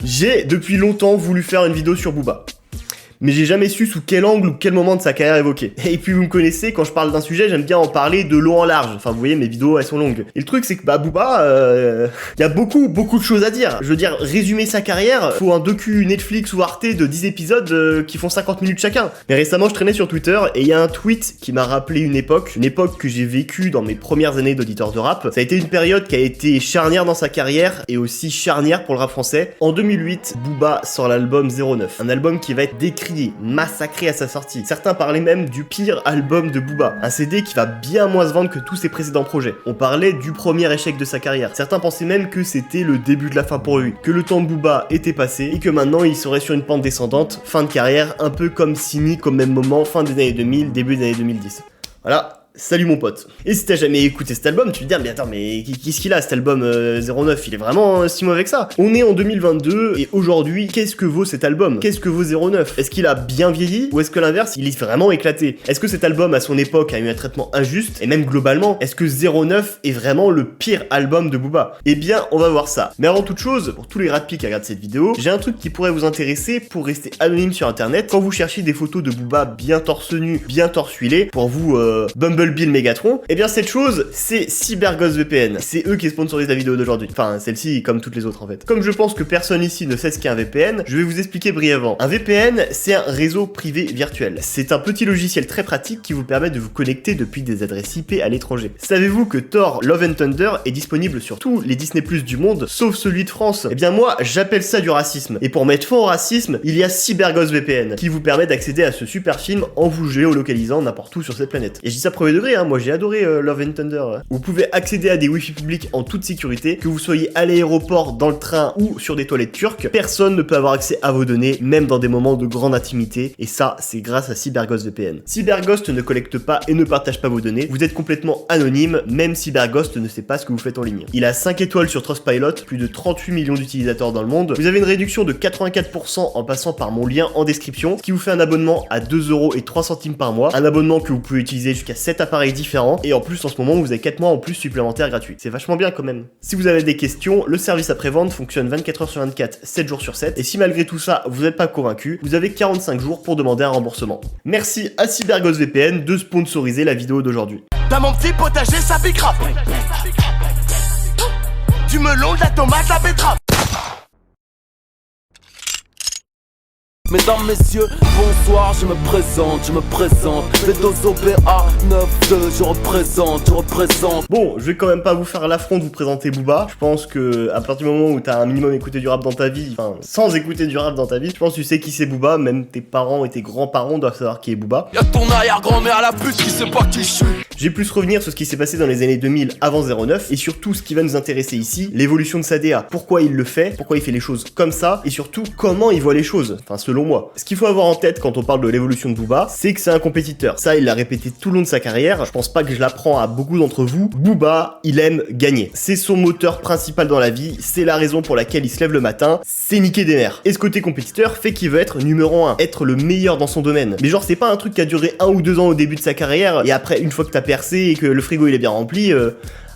J'ai depuis longtemps voulu faire une vidéo sur Booba. Mais j'ai jamais su sous quel angle ou quel moment de sa carrière évoquer. Et puis vous me connaissez, quand je parle d'un sujet, j'aime bien en parler de long en large. Enfin vous voyez, mes vidéos elles sont longues. Et le truc c'est que Booba, y a beaucoup de choses à dire. Je veux dire, résumer sa carrière, faut un docu Netflix ou Arte de 10 épisodes qui font 50 minutes chacun. Mais récemment je traînais sur Twitter et il y a un tweet qui m'a rappelé une époque que j'ai vécue dans mes premières années d'auditeur de rap. Ça a été une période qui a été charnière dans sa carrière et aussi charnière pour le rap français. En 2008, Booba sort l'album 09, un album qui va être décrié, massacré à sa sortie. Certains parlaient même du pire album de Booba, un CD qui va bien moins se vendre que tous ses précédents projets. On parlait du premier échec de sa carrière. Certains pensaient même que c'était le début de la fin pour lui, que le temps de Booba était passé et que maintenant il serait sur une pente descendante, fin de carrière, un peu comme Cynic au même moment, fin des années 2000, début des années 2010. Voilà. Salut mon pote. Et si t'as jamais écouté cet album, tu te dis mais attends mais qu'est-ce qu'il a cet album 09, il est vraiment si mauvais que ça. On est en 2022 et aujourd'hui, qu'est-ce que vaut cet album? Qu'est-ce que vaut 09? Est-ce qu'il a bien vieilli ou est-ce que l'inverse, il est vraiment éclaté? Est-ce que cet album à son époque a eu un traitement injuste? Et même globalement, est-ce que 09 est vraiment le pire album de Booba? Eh bien, on va voir ça. Mais avant toute chose, pour tous les ratpics qui regardent cette vidéo, j'ai un truc qui pourrait vous intéresser pour rester anonyme sur internet quand vous cherchez des photos de Booba bien torse nu, bien torse huilé, pour vous Bumblebee le Megatron, et bien cette chose, c'est CyberGhost VPN. C'est eux qui sponsorisent la vidéo d'aujourd'hui. Enfin, celle-ci comme toutes les autres en fait. Comme je pense que personne ici ne sait ce qu'est un VPN, je vais vous expliquer brièvement. Un VPN, c'est un réseau privé virtuel. C'est un petit logiciel très pratique qui vous permet de vous connecter depuis des adresses IP à l'étranger. Savez-vous que Thor Love and Thunder est disponible sur tous les Disney+ du monde, sauf celui de France? Eh bien moi, j'appelle ça du racisme. Et pour mettre fin au racisme, il y a CyberGhost VPN, qui vous permet d'accéder à ce super film en vous géolocalisant n'importe où sur cette planète. Et je dis ça premier degré, moi j'ai adoré Love and Thunder. Vous pouvez accéder à des wifi publics en toute sécurité, que vous soyez à l'aéroport, dans le train ou sur des toilettes turques, personne ne peut avoir accès à vos données, même dans des moments de grande intimité, et ça c'est grâce à CyberGhost VPN. CyberGhost ne collecte pas et ne partage pas vos données, vous êtes complètement anonyme, même CyberGhost ne sait pas ce que vous faites en ligne. Il a 5 étoiles sur Trustpilot, plus de 38 millions d'utilisateurs dans le monde, vous avez une réduction de 84% en passant par mon lien en description, ce qui vous fait un abonnement à 2,03€ par mois, un abonnement que vous pouvez utiliser jusqu'à 7 appareils différents, et en plus en ce moment vous avez 4 mois en plus supplémentaires gratuits. C'est vachement bien quand même. Si vous avez des questions, le service après-vente fonctionne 24h sur 24, 7 jours sur 7, et si malgré tout ça vous n'êtes pas convaincu, vous avez 45 jours pour demander un remboursement. Merci à CyberGhost VPN de sponsoriser la vidéo d'aujourd'hui. Dans mon petit potager ça pique rap. Du melon, de la tomate, la betterave. Mesdames, messieurs, bonsoir, je me présente V2 OPA 92, je représente. Bon, je vais quand même pas vous faire l'affront de vous présenter Booba. Je pense que à partir du moment où t'as un minimum écouté du rap dans ta vie, enfin, sans écouter du rap dans ta vie, je pense que tu sais qui c'est Booba, même tes parents et tes grands-parents doivent savoir qui est Booba. Y'a ton arrière-grand-mère à la pute qui sait pas qui je suis. J'ai plus revenir sur ce qui s'est passé dans les années 2000 avant 09, et surtout ce qui va nous intéresser ici, l'évolution de sa DA. Pourquoi il le fait, pourquoi il fait les choses comme ça, et surtout comment il voit les choses, enfin selon moi. Ce qu'il faut avoir en tête quand on parle de l'évolution de Booba, c'est que c'est un compétiteur. Ça, il l'a répété tout le long de sa carrière, je pense pas que je l'apprends à beaucoup d'entre vous. Booba, il aime gagner. C'est son moteur principal dans la vie, c'est la raison pour laquelle il se lève le matin, c'est niquer des mères. Et ce côté compétiteur fait qu'il veut être numéro 1, être le meilleur dans son domaine. Mais genre, c'est pas un truc qui a duré 1 ou 2 ans au début de sa carrière, et après, une fois que t'as percé et que le frigo il est bien rempli,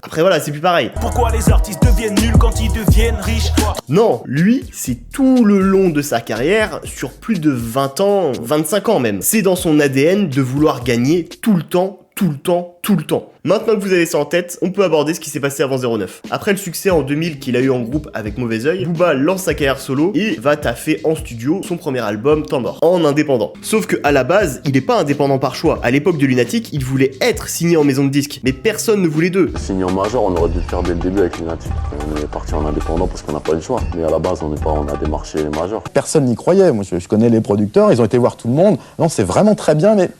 après voilà, c'est plus pareil. Pourquoi les artistes deviennent nuls quand ils deviennent riches? Non, lui, c'est tout le long de sa carrière, sur plus de 20 ans, 25 ans même. C'est dans son ADN de vouloir gagner tout le temps. Maintenant que vous avez ça en tête, on peut aborder ce qui s'est passé avant 09. Après le succès en 2000 qu'il a eu en groupe avec Mauvais Oeil, Booba lance sa carrière solo et va taffer en studio son premier album, Temps mort, en indépendant. Sauf que à la base, il est pas indépendant par choix. À l'époque de Lunatic, il voulait être signé en maison de disques, mais personne ne voulait d'eux. Signé en major, on aurait dû le faire dès le début avec Lunatic. On est parti en indépendant parce qu'on n'a pas eu le choix. Mais à la base, on a démarché les majors. Personne n'y croyait. Moi, je connais les producteurs, ils ont été voir tout le monde. Non, c'est vraiment très bien, mais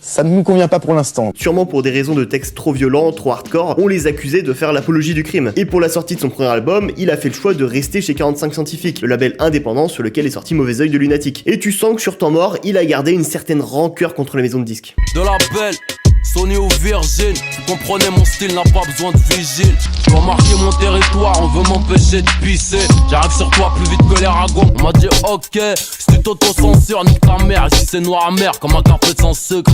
ça ne nous convient pas pour l'instant. Sûrement pour des raisons de texte trop violents, trop hardcore, on les accusait de faire l'apologie du crime. Et pour la sortie de son premier album, il a fait le choix de rester chez 45 Scientifique, le label indépendant sur lequel est sorti Mauvais Oeil de Lunatic. Et tu sens que sur Temps mort, il a gardé une certaine rancœur contre les maisons de disques. De la belle, Sony ou Virgin, vous comprenez mon style n'a pas besoin de vigile. Je dois marquer mon territoire, on veut m'empêcher de pisser. J'arrive sur toi plus vite que les ragots. On m'a dit ok, si tu t'auto-censures, nique ta mère. Ici c'est noir amer comme un café sans sucre.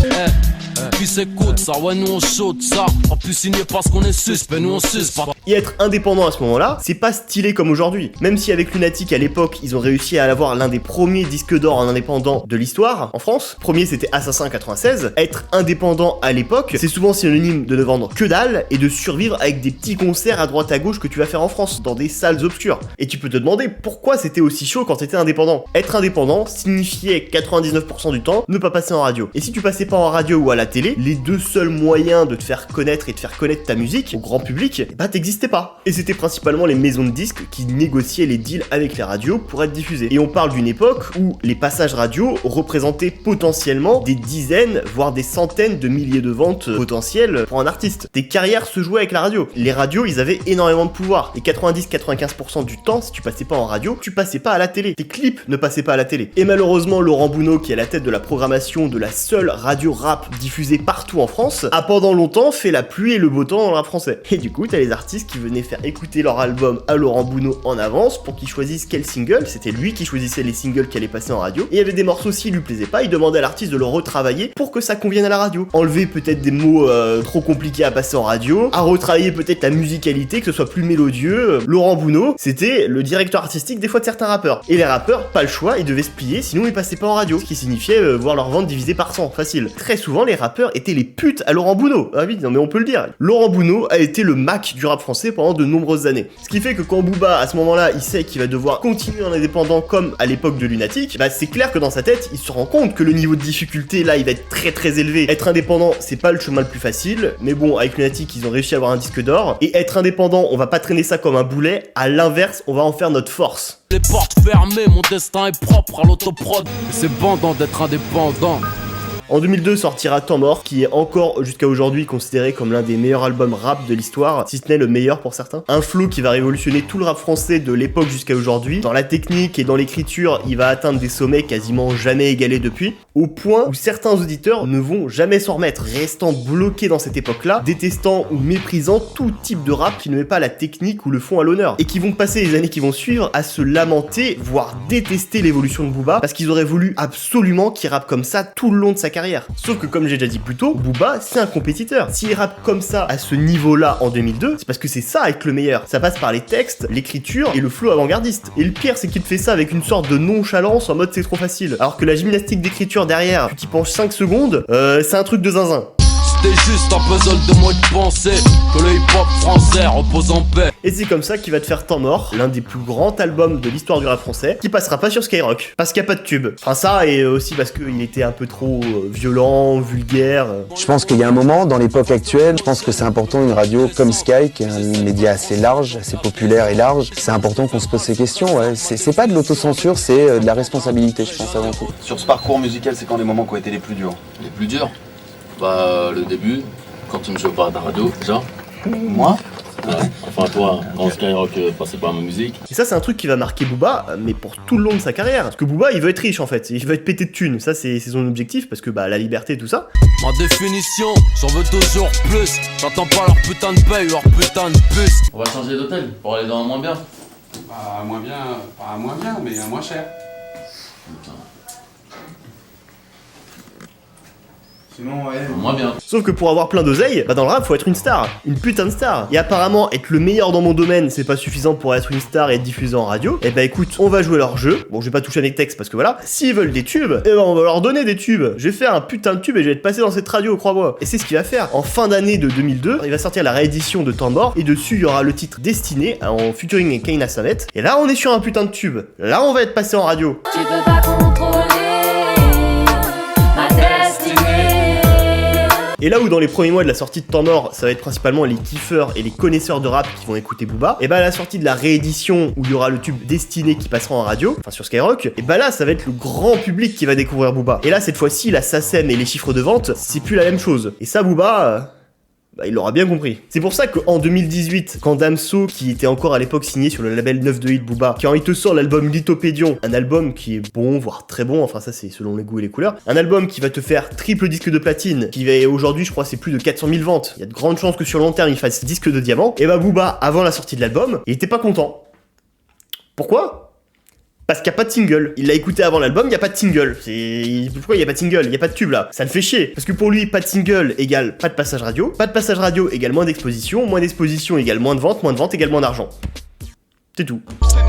Puis s'écoute ça, ouais nous on shoot ça. En plus signer parce qu'on est suspect, nous on suce pas. Et être indépendant à ce moment-là, c'est pas stylé comme aujourd'hui. Même si avec Lunatic à l'époque, ils ont réussi à avoir l'un des premiers disques d'or en indépendant de l'histoire en France. Premier c'était Assassin 96. Être indépendant à l'époque, c'est souvent synonyme de ne vendre que dalle et de survivre avec des petits concerts à droite à gauche que tu vas faire en France, dans des salles obscures. Et tu peux te demander pourquoi c'était aussi chaud quand t'étais indépendant. Être indépendant signifiait 99% du temps ne pas passer en radio. Et si tu passais pas en radio ou à la télé, les deux seuls moyens de te faire connaître et de faire connaître ta musique au grand public, bah t'existais pas. Et c'était principalement les maisons de disques qui négociaient les deals avec les radios pour être diffusés. Et on parle d'une époque où les passages radio représentaient potentiellement des dizaines, voire des centaines de milliers de ventes potentielles pour un artiste. Des carrières se jouaient avec la radio. Les radios, ils avaient énormément de pouvoir. Et 90-95% du temps, si tu passais pas en radio, tu passais pas à la télé. Tes clips ne passaient pas à la télé. Et malheureusement, Laurent Bounot, qui est à la tête de la programmation de la seule radio rap diffusée partout en France, a pendant longtemps fait la pluie et le beau temps dans le rap français. Et du coup, t'as les artistes qui venaient faire écouter leur album à Laurent Bounot en avance pour qu'il choisisse quel single. C'était lui qui choisissait les singles qui allaient passer en radio. Et il y avait des morceaux, s'ils lui plaisaient pas, il demandait à l'artiste de le retravailler pour que ça convienne à la radio. Enlever peut-être des mots trop compliqués à passer en radio, à retravailler peut-être la musicalité, que ce soit plus mélodieux. Laurent Bounot, c'était le directeur artistique des fois de certains rappeurs. Et les rappeurs, pas le choix, ils devaient se plier, sinon ils passaient pas en radio. Ce qui signifiait voir leur vente divisée par 100, facile. Très souvent, les rappeurs étaient les putes à Laurent Bounot. Ah oui, non mais on peut le dire. Laurent Bounot a été le Mac du rap français pendant de nombreuses années. Ce qui fait que quand Booba, à ce moment-là, il sait qu'il va devoir continuer en indépendant comme à l'époque de Lunatic, bah c'est clair que dans sa tête, il se rend compte que le niveau de difficulté là, il va être très très élevé. Être indépendant, c'est pas le chemin le plus facile, mais bon, avec Lunatic, ils ont réussi à avoir un disque d'or. Et être indépendant, on va pas traîner ça comme un boulet, à l'inverse, on va en faire notre force. Les portes fermées, mon destin est propre à l'autoprod. C'est bandant d'être indépendant. En 2002 sortira Temps Mort, qui est encore jusqu'à aujourd'hui considéré comme l'un des meilleurs albums rap de l'histoire, si ce n'est le meilleur pour certains. Un flow qui va révolutionner tout le rap français de l'époque jusqu'à aujourd'hui. Dans la technique et dans l'écriture, il va atteindre des sommets quasiment jamais égalés depuis, au point où certains auditeurs ne vont jamais s'en remettre, restant bloqués dans cette époque-là, détestant ou méprisant tout type de rap qui ne met pas la technique ou le fond à l'honneur, et qui vont passer les années qui vont suivre à se lamenter, voire détester l'évolution de Booba, parce qu'ils auraient voulu absolument qu'il rappe comme ça tout le long de sa carrière. Sauf que comme j'ai déjà dit plus tôt, Booba c'est un compétiteur. S'il rappe comme ça à ce niveau-là en 2002, c'est parce que c'est ça être le meilleur. Ça passe par les textes, l'écriture et le flow avant-gardiste. Et le pire c'est qu'il te fait ça avec une sorte de nonchalance en mode c'est trop facile. Alors que la gymnastique d'écriture derrière, tu t'y penches 5 secondes, c'est un truc de zinzin. C'était juste un puzzle de moi de penser que le hip-hop français repose en paix. Et c'est comme ça qu'il va te faire Temps Mort, l'un des plus grands albums de l'histoire du rap français, qui passera pas sur Skyrock, parce qu'il n'y a pas de tube. Enfin ça, et aussi parce qu'il était un peu trop violent, vulgaire. Je pense qu'il y a un moment, dans l'époque actuelle, je pense que c'est important, une radio comme Sky, qui est un média assez large, assez populaire et large, c'est important qu'on se pose ces questions, ouais. C'est pas de l'autocensure, c'est de la responsabilité, je pense, avant tout. Sur ce parcours musical, c'est quand les moments qui ont été les plus durs? Les plus durs, bah le début, quand tu ne joues pas à la radio, déjà. Moi? Ouais. Enfin toi, dans Skyrock, passez pas à ma musique. Et ça c'est un truc qui va marquer Booba, mais pour tout le long de sa carrière. Parce que Booba il veut être riche en fait, il veut être pété de thunes, ça c'est son objectif, parce que bah la liberté et tout ça. Ma définition, j'en veux toujours plus. J'attends pas leur putain de paye, leur putain de puce. On va changer d'hôtel pour aller dans un moins bien. Bah, moins bien, pas moins bien, mais moins cher. Sinon, ouais. Moins bien. Sauf que pour avoir plein d'oseille, bah dans le rap faut être une star, une putain de star. Et apparemment être le meilleur dans mon domaine c'est pas suffisant pour être une star et être diffusé en radio. Et bah écoute, on va jouer leur jeu. Bon je vais pas toucher à mes textes parce que voilà, s'ils veulent des tubes, et bah on va leur donner des tubes. Je vais faire un putain de tube et je vais être passé dans cette radio, crois-moi. Et c'est ce qu'il va faire. En fin d'année de 2002, il va sortir la réédition de Temps Mort et dessus il y aura le titre Destiné en featuring avec Kaina Samet. Et là on est sur un putain de tube. Là on va être passé en radio. Tu peux pas contrôler ma destinée. Et là où dans les premiers mois de la sortie de Temps Mort, ça va être principalement les kiffeurs et les connaisseurs de rap qui vont écouter Booba, et bah à la sortie de la réédition où il y aura le tube Destiné qui passera en radio, enfin sur Skyrock, et bah là ça va être le grand public qui va découvrir Booba. Et là cette fois-ci la SACEM et les chiffres de vente, c'est plus la même chose. Et ça Booba, bah, il l'aura bien compris. C'est pour ça qu'en 2018, quand Damso, qui était encore à l'époque signé sur le label 9 de Hit Booba, quand il te sort l'album Lithopédion, un album qui est bon, voire très bon, enfin ça c'est selon les goûts et les couleurs, un album qui va te faire triple disque de platine, qui va aujourd'hui je crois c'est plus de 400 000 ventes, il y a de grandes chances que sur long terme il fasse disque de diamant, et bah Booba, avant la sortie de l'album, il était pas content. Pourquoi ? Parce qu'il n'y a pas de single. Il l'a écouté avant l'album, il n'y a pas de single. Pourquoi il n'y a pas de single? Il n'y a pas de tube là. Ça le fait chier. Parce que pour lui, pas de single égale pas de passage radio. Pas de passage radio égale moins d'exposition égale moins de vente égale moins d'argent. C'est tout.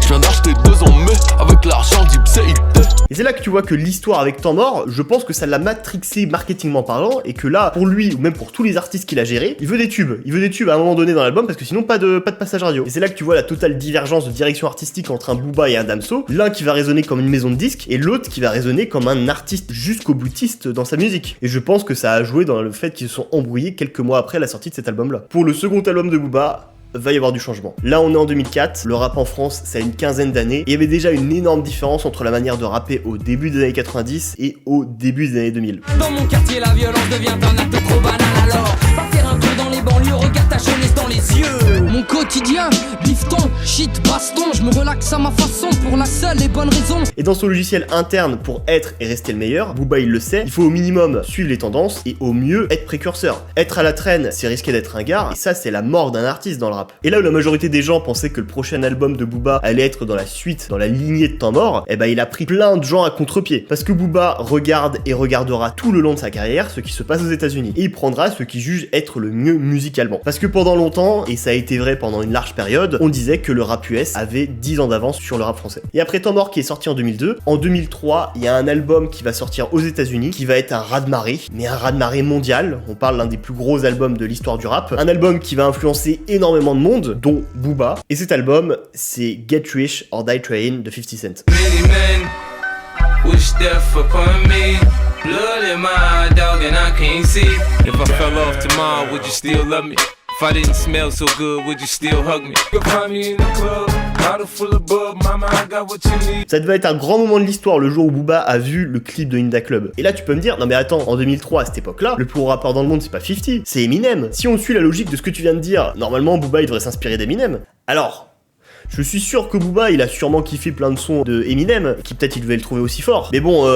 Je viens d'acheter 2 ans mai avec l'argent d'Ipséité. Et c'est là que tu vois que l'histoire avec Temps Mort, je pense que ça l'a matrixé marketingment parlant, et que là, pour lui, ou même pour tous les artistes qu'il a gérés, il veut des tubes. Il veut des tubes à un moment donné dans l'album, parce que sinon pas de passage radio. Et c'est là que tu vois la totale divergence de direction artistique entre un Booba et un Damso, l'un qui va résonner comme une maison de disques, et l'autre qui va résonner comme un artiste jusqu'au boutiste dans sa musique. Et je pense que ça a joué dans le fait qu'ils se sont embrouillés quelques mois après la sortie de cet album-là. Pour le second album de Booba, va y avoir du changement. Là on est en 2004, le rap en France ça a une quinzaine d'années, et il y avait déjà une énorme différence entre la manière de rapper au début des années 90 et au début des années 2000. Dans mon quartier la violence devient un acte trop banal, alors va faire un tour dans les banlieues, regarde ta jeunesse dans les yeux. Mon quotidien, bifton, shit, baston, je me relaxe à ma façon pour la seule et bonne raison. Et dans son logiciel interne, pour être et rester le meilleur, Booba il le sait, il faut au minimum suivre les tendances et au mieux être précurseur. Être à la traîne, c'est risquer d'être un gars, et ça c'est la mort d'un artiste dans le rap. Et là où la majorité des gens pensaient que le prochain album de Booba allait être dans la suite, dans la lignée de Temps Mort, eh ben il a pris plein de gens à contre-pied. Parce que Booba regarde et regardera tout le long de sa carrière ce qui se passe aux États-Unis. Et il prendra ce qu'il juge être le mieux musicalement. Parce que pendant longtemps, et ça a été vrai pendant une large période, on disait que le rap US avait 10 ans d'avance sur le rap français. Et après Temps Mort qui est sorti en 2002, en 2003, il y a un album qui va sortir aux États-Unis, qui va être un raz-de-marée, mais un raz-de-marée mondial. On parle d'un des plus gros albums de l'histoire du rap. Un album qui va influencer énormément de monde, dont Booba. Et cet album, c'est Get Rich or Die Trying de 50 Cent. Ça devait être un grand moment de l'histoire le jour où Booba a vu le clip de Inda Club. Et là tu peux me dire, non mais attends, en 2003 à cette époque-là, le plus gros rappeur dans le monde c'est pas 50, c'est Eminem. Si on suit la logique de ce que tu viens de dire, normalement Booba il devrait s'inspirer d'Eminem. Alors, je suis sûr que Booba, il a sûrement kiffé plein de sons de Eminem, qui peut-être il devait le trouver aussi fort. Mais bon,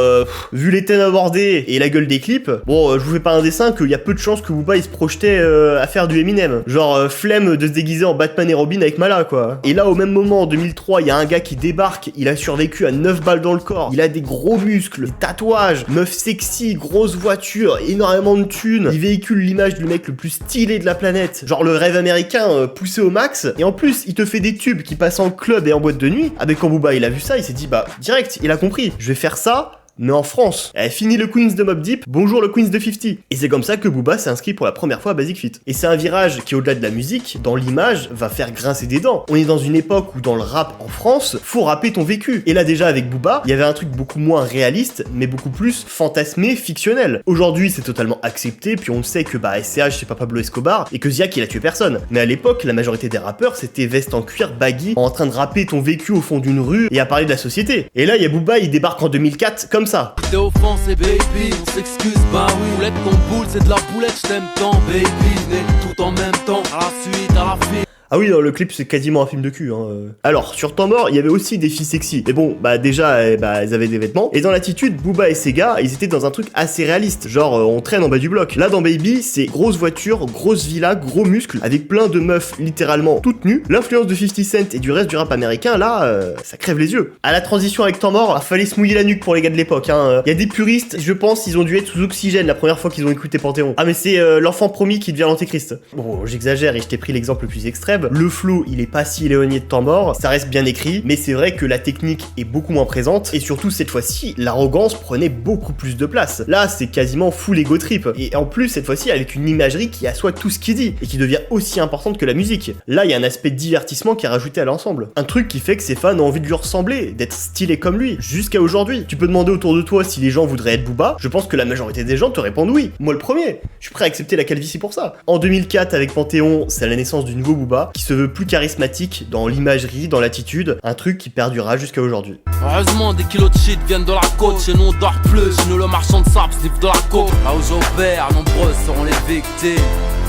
vu les thèmes abordés et la gueule des clips, bon, je vous fais pas un dessin qu'il y a peu de chances que Booba il se projetait à faire du Eminem. Genre, flemme de se déguiser en Batman et Robin avec Mala, quoi. Et là, au même moment, en 2003, il y a un gars qui débarque, il a survécu à 9 balles dans le corps, il a des gros muscles, des tatouages, meuf sexy, grosse voiture, énormément de thunes, il véhicule l'image du mec le plus stylé de la planète, genre le rêve américain poussé au max, et en plus, il te fait des tubes qui passent en club et en boîte de nuit. Avec quand Booba il a vu ça, il s'est dit bah direct, il a compris, je vais faire ça mais en France. Fini le Queens de Mobb Deep, bonjour le Queens de 50. Et c'est comme ça que Booba s'est inscrit pour la première fois à Basic Fit. Et c'est un virage qui, au-delà de la musique, dans l'image, va faire grincer des dents. On est dans une époque où dans le rap en France, faut rapper ton vécu. Et là déjà avec Booba, il y avait un truc beaucoup moins réaliste, mais beaucoup plus fantasmé, fictionnel. Aujourd'hui c'est totalement accepté, puis on sait que bah SCH c'est pas Pablo Escobar, et que Ziak il a tué personne. Mais à l'époque, la majorité des rappeurs c'était veste en cuir, baggy, en train de rapper ton vécu au fond d'une rue, et à parler de la société. Et là il y a Booba, il débarque en 2004 comme ça. T'es offensé baby, on s'excuse, bah oui. Boulette ton boule, c'est de la boulette, je t'aime tant baby. Mais tout en même temps, à la suite, à la fin. Ah oui, dans le clip, c'est quasiment un film de cul. Hein. Alors, sur Temps Mort, il y avait aussi des filles sexy. Mais bon, bah déjà, elles avaient des vêtements. Et dans l'attitude, Booba et ses gars, ils étaient dans un truc assez réaliste. Genre, on traîne en bas du bloc. Là, dans Baby, c'est grosse voiture, grosse villa, gros muscles, avec plein de meufs littéralement toutes nues. L'influence de 50 Cent et du reste du rap américain, là, ça crève les yeux. À la transition avec Temps Mort, il fallait se mouiller la nuque pour les gars de l'époque. Hein. Il y a des puristes, je pense, ils ont dû être sous oxygène la première fois qu'ils ont écouté Panthéon. Ah, mais c'est l'enfant promis qui devient l'antéchrist. Bon, j'exagère et je t'ai pris l'exemple le plus extrême. Le flow, il est pas si éloigné de Temps Mort, ça reste bien écrit, mais c'est vrai que la technique est beaucoup moins présente, et surtout cette fois-ci, l'arrogance prenait beaucoup plus de place. Là, c'est quasiment full ego trip, et en plus, cette fois-ci, avec une imagerie qui assoit tout ce qu'il dit, et qui devient aussi importante que la musique. Là, il y a un aspect de divertissement qui est rajouté à l'ensemble. Un truc qui fait que ses fans ont envie de lui ressembler, d'être stylés comme lui, jusqu'à aujourd'hui. Tu peux demander autour de toi si les gens voudraient être Booba, je pense que la majorité des gens te répondent oui. Moi le premier, je suis prêt à accepter la calvitie pour ça. En 2004, avec Panthéon, c'est la naissance du nouveau Booba, qui se veut plus charismatique dans l'imagerie, dans l'attitude, un truc qui perdurera jusqu'à aujourd'hui. Heureusement des kilos de shit viennent de la côte, chez nous on dort plus, chez nous le marchand de sable sniff de la côte. Là où j'opère, nombreuses seront les victimes.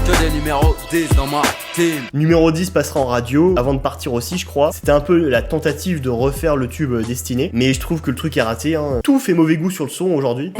que des numéros 10 dans ma team. Numéro 10 passera en radio, avant de partir aussi je crois. C'était un peu la tentative de refaire le tube Destiné, mais je trouve que le truc est raté, hein. Tout fait mauvais goût sur le son aujourd'hui.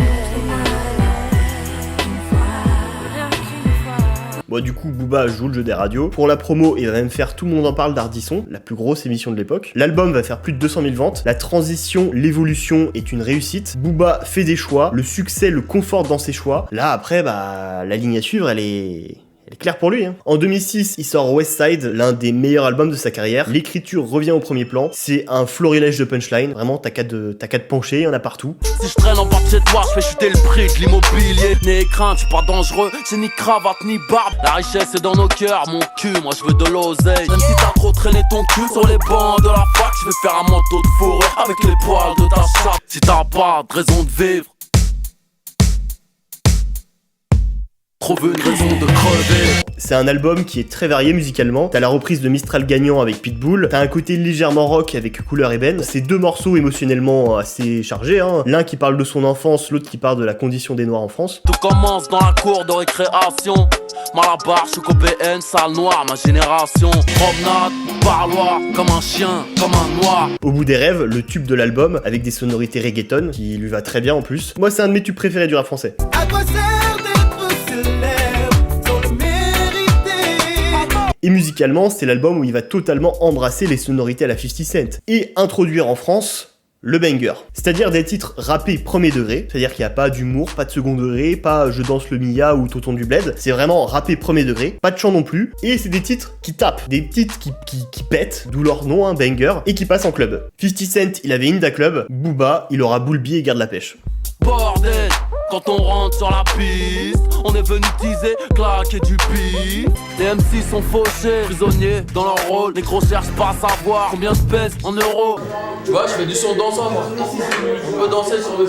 Bon, du coup, Booba joue le jeu des radios. Pour la promo, il va même faire Tout le monde en parle d'Ardisson, la plus grosse émission de l'époque. L'album va faire plus de 200 000 ventes. La transition, l'évolution est une réussite. Booba fait des choix. Le succès le conforte dans ses choix. Là, après, bah, la ligne à suivre, elle est claire pour lui, hein. En 2006, il sort West Side, l'un des meilleurs albums de sa carrière. L'écriture revient au premier plan. C'est un florilège de punchline. Vraiment, t'as qu'à te pencher, il y en a partout. Si je traîne en bas de chez toi, je fais chuter le prix de l'immobilier. N'aie crainte, je suis pas dangereux, j'ai ni cravate ni barbe. La richesse est dans nos cœurs, mon cul, moi je veux de l'oseille. Même si t'as trop traîné ton cul sur les bancs de la fac, je vais faire un manteau de fourrure avec les poils de ta chatte. Si t'as pas de raison de vivre, trouve une raison de crever. C'est un album qui est très varié musicalement. T'as la reprise de Mistral gagnant avec Pitbull, t'as un côté légèrement rock avec Couleur Ébène. C'est deux morceaux émotionnellement assez chargés, hein. L'un qui parle de son enfance, l'autre qui parle de la condition des Noirs en France. Tout commence dans la cour de récréation. Malabar, Chocopéenne, salle noire, ma génération. Promenade, parloir, comme un chien, comme un noir. Au bout des rêves, le tube de l'album, avec des sonorités reggaeton, qui lui va très bien en plus. Moi, c'est un de mes tubes préférés du rap français. À quoi sert d'être célèbre sans le mériter? Et musicalement, c'est l'album où il va totalement embrasser les sonorités à la 50 Cent. Et introduire en France le banger. C'est-à-dire des titres rappés premier degré, c'est-à-dire qu'il n'y a pas d'humour, pas de second degré, pas Je danse le Mia ou Tonton du Bled, c'est vraiment rappé premier degré, pas de chant non plus, et c'est des titres qui tapent, des titres qui pètent, d'où leur nom, un banger, et qui passent en club. 50 Cent, il avait Inda Club, Booba, il aura Boulby et Garde la Pêche. Bordel, quand on rentre sur la piste, on est venu teaser, claquer du beat. Les MC sont fauchés, prisonniers dans leur rôle. Les gros cherchent pas à savoir combien se pèse en euros. Tu vois, je fais du son dansant moi. On peut danser sur le...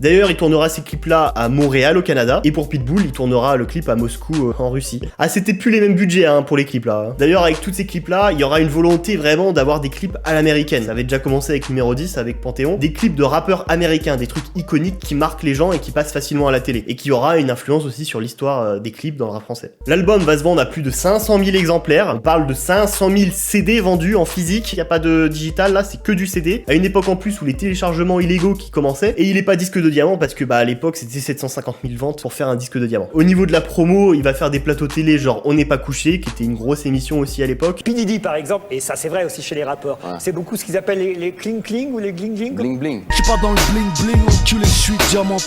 D'ailleurs, il tournera ces clips-là à Montréal au Canada, et pour Pitbull, il tournera le clip à Moscou en Russie. Ah, c'était plus les mêmes budgets hein, pour les clips là. D'ailleurs, avec tous ces clips-là, il y aura une volonté vraiment d'avoir des clips à l'américaine. Ça avait déjà commencé avec numéro 10, avec Panthéon. Des clips de rappeurs américains, des trucs iconiques qui marquent les gens et qui passent facilement à la télé. Et qui aura une influence aussi sur l'histoire des clips dans le rap français. L'album va se vendre à plus de 500 000 exemplaires. On parle de 500 000 CD vendus en physique. Il n'y a pas de digital là, c'est que du CD. À une époque en plus où les téléchargements illégaux qui commençaient. Et il est pas disque de diamant parce que bah à l'époque c'était 750 000 ventes pour faire un disque de diamant. Au niveau de la promo, il va faire des plateaux télé genre On n'est pas couché, qui était une grosse émission aussi à l'époque. P. Diddy par exemple, et ça c'est vrai aussi chez les rappeurs, c'est beaucoup ce qu'ils appellent les cling cling ou les gling gling. Bling bling. J'suis pas dans le bling bling, enculé, j'suis diamantaire.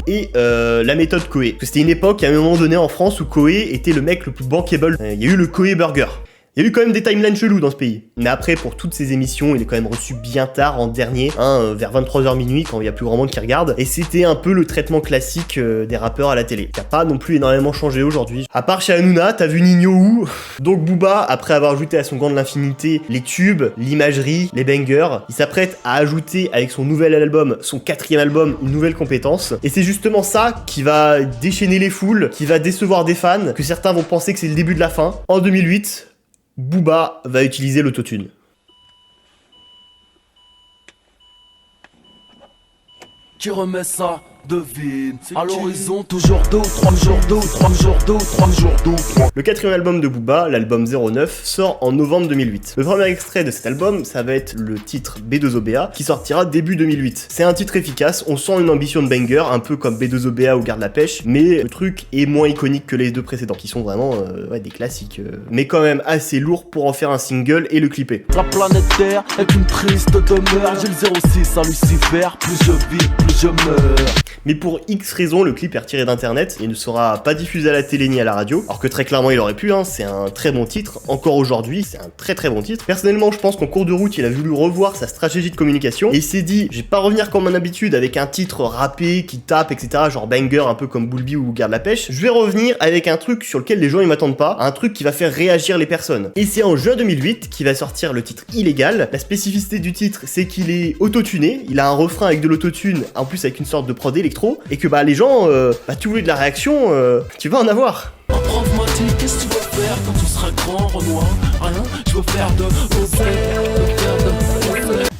Et la méthode Koé. Parce que c'était une époque à un moment donné en France où Koé était le mec le plus bankable. Il y a eu le Koé Burger. Il y a eu quand même des timelines chelous dans ce pays. Mais après, pour toutes ces émissions, il est quand même reçu bien tard, en dernier, hein, vers 23h minuit, quand il y a plus grand monde qui regarde. Et c'était un peu le traitement classique des rappeurs à la télé, qui a pas non plus énormément changé aujourd'hui. À part chez Hanouna, t'as vu Nino où? Donc Booba, après avoir ajouté à son gant de l'infinité les tubes, l'imagerie, les bangers, il s'apprête à ajouter avec son nouvel album, son 4e album, une nouvelle compétence. Et c'est justement ça qui va déchaîner les foules, qui va décevoir des fans, que certains vont penser que c'est le début de la fin. En 2008, Booba va utiliser l'autotune. Qui remet ça devine. À l'horizon, toujours d'eau, 3 jours d'eau, 3 jours d'eau, 3 jours d'eau. Le 4e album de Booba, l'album 09, sort en novembre 2008. Le premier extrait de cet album, ça va être le titre B2OBA, qui sortira début 2008. C'est un titre efficace, on sent une ambition de banger, un peu comme B2OBA ou Garde la Pêche, mais le truc est moins iconique que les deux précédents, qui sont vraiment des classiques, mais quand même assez lourds pour en faire un single et le clipper. La planète Terre est une triste demeure, j'ai le 06 à Lucifer, plus je vis, plus je meurs. Mais pour X raisons, le clip est retiré d'internet et ne sera pas diffusé à la télé ni à la radio, alors que très clairement il aurait pu, hein, c'est un très bon titre, encore aujourd'hui, c'est un très très bon titre. Personnellement, je pense qu'en cours de route, il a voulu revoir sa stratégie de communication, et il s'est dit, je vais pas revenir comme mon habitude avec un titre rappé, qui tape, etc., genre banger, un peu comme Boulby ou Garde la Pêche, je vais revenir avec un truc sur lequel les gens ils m'attendent pas, un truc qui va faire réagir les personnes. Et c'est en juin 2008 qu'il va sortir le titre Illégal. La spécificité du titre, c'est qu'il est autotuné, il a un refrain avec de l'autotune, en plus avec une sorte de prod électro, et que bah les gens, tu voulais de la réaction, tu vas en avoir. Un prof m'a dit, qu'est-ce que tu veux faire quand tu seras grand, Renoir? Rien, je veux faire de l'oseille.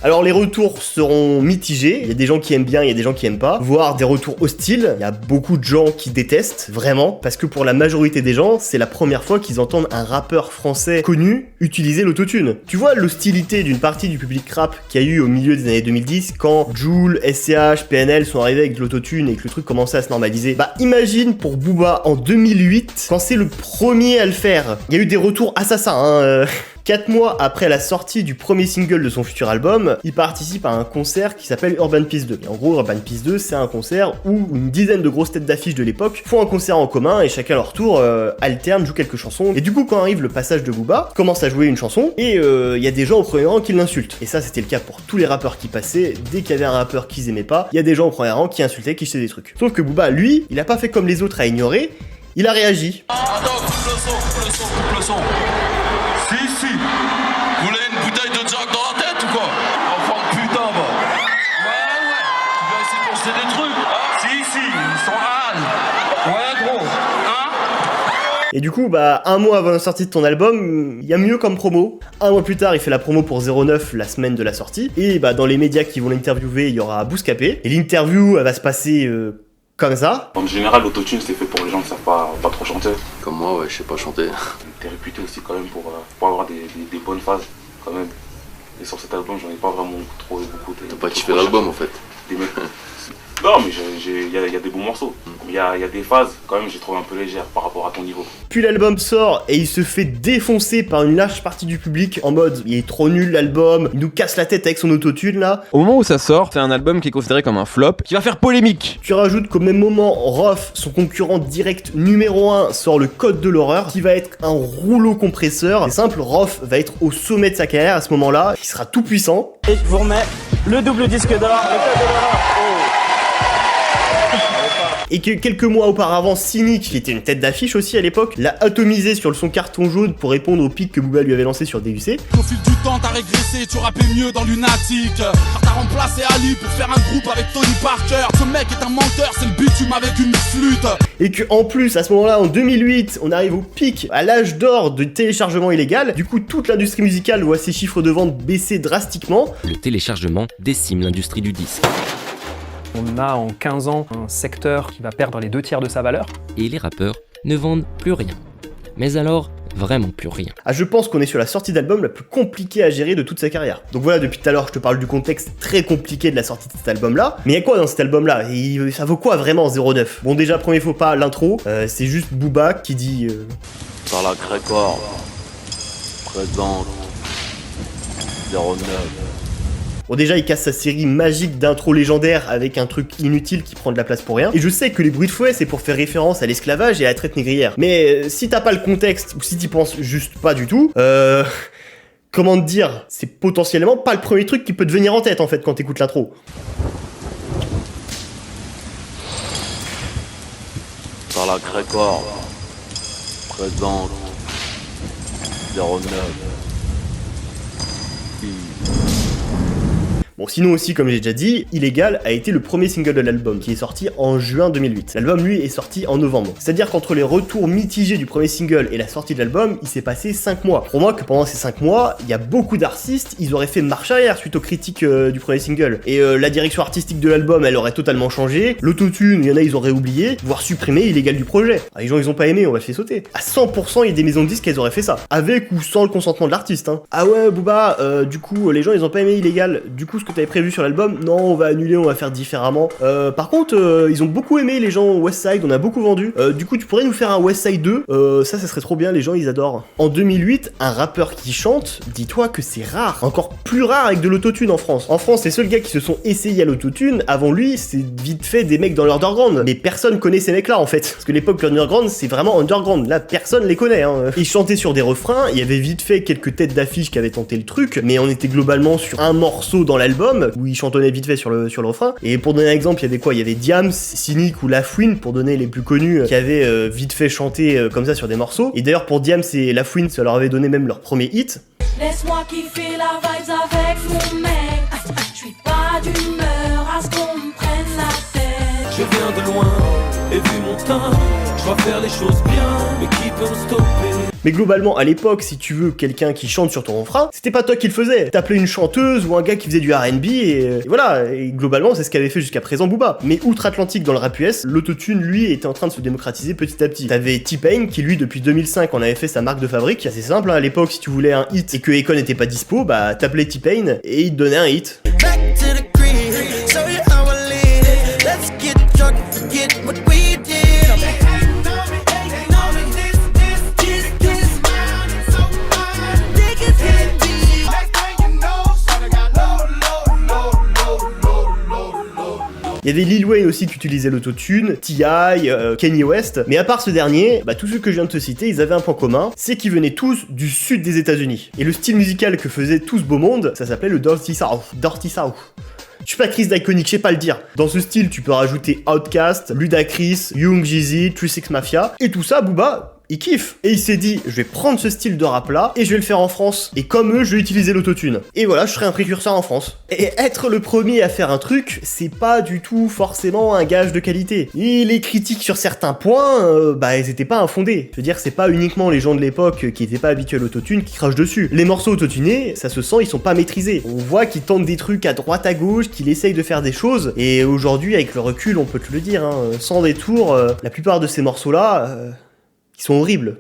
Alors les retours seront mitigés, il y a des gens qui aiment bien, il y a des gens qui aiment pas, voire des retours hostiles, il y a beaucoup de gens qui détestent, vraiment, parce que pour la majorité des gens, c'est la première fois qu'ils entendent un rappeur français connu utiliser l'autotune. Tu vois l'hostilité d'une partie du public rap qu'il y a eu au milieu des années 2010 quand Jul, SCH, PNL sont arrivés avec de l'autotune et que le truc commençait à se normaliser. Bah imagine pour Booba en 2008 quand c'est le premier à le faire. Il y a eu des retours assassins, 4 mois après la sortie du premier single de son futur album, il participe à un concert qui s'appelle Urban Peace 2. Et en gros, Urban Peace 2, c'est un concert où une dizaine de grosses têtes d'affiche de l'époque font un concert en commun et chacun à leur tour alterne, joue quelques chansons. Et du coup, quand arrive le passage de Booba, commence à jouer une chanson et il y a des gens au premier rang qui l'insultent. Et ça, c'était le cas pour tous les rappeurs qui passaient. Dès qu'il y avait un rappeur qu'ils aimaient pas, il y a des gens au premier rang qui insultaient, qui faisaient des trucs. Sauf que Booba, lui, il a pas fait comme les autres à ignorer, il a réagi. Attends, coupe le son. Si. Vous voulez une bouteille de Jack dans la tête ou quoi? Enfant de putain, bah. Ouais. Tu vas essayer de m'acheter des trucs. Si, ils sont hâles. Ouais, gros. Hein? Et du coup, bah, un mois avant la sortie de ton album, il y a mieux comme promo. Un mois plus tard, il fait la promo pour 09 la semaine de la sortie. Et bah, dans les médias qui vont l'interviewer, il y aura Bouscapé. Et l'interview, elle va se passer comme ça. En général, l'autotune, c'est fait pour les gens qui savent pas trop chanter. Comme moi, ouais, je sais pas chanter. T'es réputé aussi quand même pour avoir des bonnes phases, quand même. Et sur cet album, j'en ai pas vraiment trop beaucoup. T'as pas kiffé l'album, en fait? Des mecs. Non, mais il y a des bons morceaux. Il y a des phases, quand même, j'ai trouvé un peu légères par rapport à ton niveau. Puis l'album sort et il se fait défoncer par une large partie du public en mode il est trop nul l'album, il nous casse la tête avec son autotune là. Au moment où ça sort, c'est un album qui est considéré comme un flop, qui va faire polémique. Tu rajoutes qu'au même moment, Rof, son concurrent direct numéro 1, sort le Code de l'horreur, qui va être un rouleau compresseur. C'est simple, Rof va être au sommet de sa carrière à ce moment-là, il sera tout puissant. Et je vous remets le double disque d'or, le Code de l'horreur. Et que quelques mois auparavant, Cynic, qui était une tête d'affiche aussi à l'époque, l'a atomisé sur le son Carton Jaune pour répondre au pic que Booba lui avait lancé sur DUC. Au fil du temps, t'as régressé, tu rappais mieux dans Lunatic. T'as remplacé Ali pour faire un groupe avec Tony Parker. Ce mec est un menteur, c'est le bitume avec une flûte. Et que en plus, à ce moment-là, en 2008, on arrive au pic, à l'âge d'or du téléchargement illégal. Du coup, toute l'industrie musicale voit ses chiffres de vente baisser drastiquement. Le téléchargement décime l'industrie du disque. On a en 15 ans un secteur qui va perdre les 2 tiers de sa valeur. Et les rappeurs ne vendent plus rien. Mais alors, vraiment plus rien. Ah, je pense qu'on est sur la sortie d'album la plus compliquée à gérer de toute sa carrière. Donc voilà, depuis tout à l'heure, je te parle du contexte très compliqué de la sortie de cet album-là. Mais il y a quoi dans cet album-là? Et ça vaut quoi vraiment 09? Bon, déjà, premier faux pas, l'intro. C'est juste Booba qui dit... Par la Crécor, présente 09. Bon, déjà, il casse sa série magique d'intro légendaire avec un truc inutile qui prend de la place pour rien. Et je sais que les bruits de fouet, c'est pour faire référence à l'esclavage et à la traite négrière. Mais si t'as pas le contexte, ou si t'y penses juste pas du tout, comment te dire, c'est potentiellement pas le premier truc qui peut te venir en tête, en fait, quand t'écoutes l'intro. Par la Crécor, présente 09. Bon, sinon aussi, comme j'ai déjà dit, Illégal a été le premier single de l'album, qui est sorti en juin 2008. L'album, lui, est sorti en novembre. C'est-à-dire qu'entre les retours mitigés du premier single et la sortie de l'album, il s'est passé 5 mois. Pour moi, que pendant ces 5 mois, il y a beaucoup d'artistes, ils auraient fait marche arrière suite aux critiques du premier single. Et la direction artistique de l'album, elle aurait totalement changé. L'autotune, il y en a, ils auraient oublié, voire supprimé Illégal du projet. Ah, les gens, ils ont pas aimé, on va le faire sauter. À 100%, il y a des maisons de disques, elles auraient fait ça. Avec ou sans le consentement de l'artiste, hein. Ah ouais, Booba, du coup, les gens, ils ont pas aimé Illégal. Du coup, ce que t'avais prévu sur l'album, non, on va annuler, on va faire différemment. Par contre, ils ont beaucoup aimé, les gens Westside, on a beaucoup vendu. Du coup, tu pourrais nous faire un Westside 2, ça serait trop bien, les gens, ils adorent. En 2008, un rappeur qui chante, dis-toi que c'est rare. Encore plus rare avec de l'autotune en France. En France, les seuls gars qui se sont essayés à l'autotune, avant lui, c'est vite fait des mecs dans l'underground. Mais personne connaît ces mecs-là, en fait. Parce que l'époque, l'underground, c'est vraiment underground. Là, personne les connaît, hein. Ils chantaient sur des refrains, il y avait vite fait quelques têtes d'affiche qui avaient tenté le truc, mais on était globalement sur un morceau dans l'album, où ils chantonnaient vite fait sur le refrain. Et pour donner un exemple, il y avait quoi? Il y avait Diams, Cynic ou Lafouine, pour donner les plus connus, qui avaient vite fait chanter comme ça sur des morceaux. Et d'ailleurs, pour Diams et Lafouine, ça leur avait donné même leur premier hit. Laisse-moi kiffer la vibes avec mon mec. Je suis pas d'humeur à ce qu'on me prenne la tête. Je viens de loin et vu mon teint, je dois faire les choses bien, mais qui peut me stopper? Mais globalement, à l'époque, si tu veux quelqu'un qui chante sur ton refrain, c'était pas toi qui le faisais. T'appelais une chanteuse ou un gars qui faisait du R&B et voilà. Et globalement, c'est ce qu'avait fait jusqu'à présent Booba. Mais outre-Atlantique dans le rap US, l'autotune, lui, était en train de se démocratiser petit à petit. T'avais T-Pain qui, lui, depuis 2005, en avait fait sa marque de fabrique. C'est simple, hein, à l'époque, si tu voulais un hit et que Akon n'était pas dispo, bah t'appelais T-Pain et il te donnait un hit. Il y avait Lil Wayne aussi qui utilisait l'autotune, T.I., Kanye West, mais à part ce dernier, bah tous ceux que je viens de te citer, ils avaient un point commun, c'est qu'ils venaient tous du sud des États-Unis. Et le style musical que faisait tout ce beau monde, ça s'appelait le Dirty South. Dirty South. Je suis pas Chris d'Iconic, je sais pas le dire. Dans ce style, tu peux rajouter Outkast, Ludacris, Young Jeezy, 3 6 Mafia, et tout ça, Booba, il kiffe. Et il s'est dit, je vais prendre ce style de rap là et je vais le faire en France. Et comme eux, je vais utiliser l'autotune. Et voilà, je serai un précurseur en France. Et être le premier à faire un truc, c'est pas du tout forcément un gage de qualité. Et les critiques sur certains points, bah elles étaient pas infondées. Je veux dire, c'est pas uniquement les gens de l'époque qui étaient pas habitués à l'autotune qui crachent dessus. Les morceaux autotunés, ça se sent, ils sont pas maîtrisés. On voit qu'ils tentent des trucs à droite à gauche, qu'ils essayent de faire des choses. Et aujourd'hui, avec le recul, on peut te le dire, hein, sans détour, la plupart de ces morceaux là, ils sont horribles.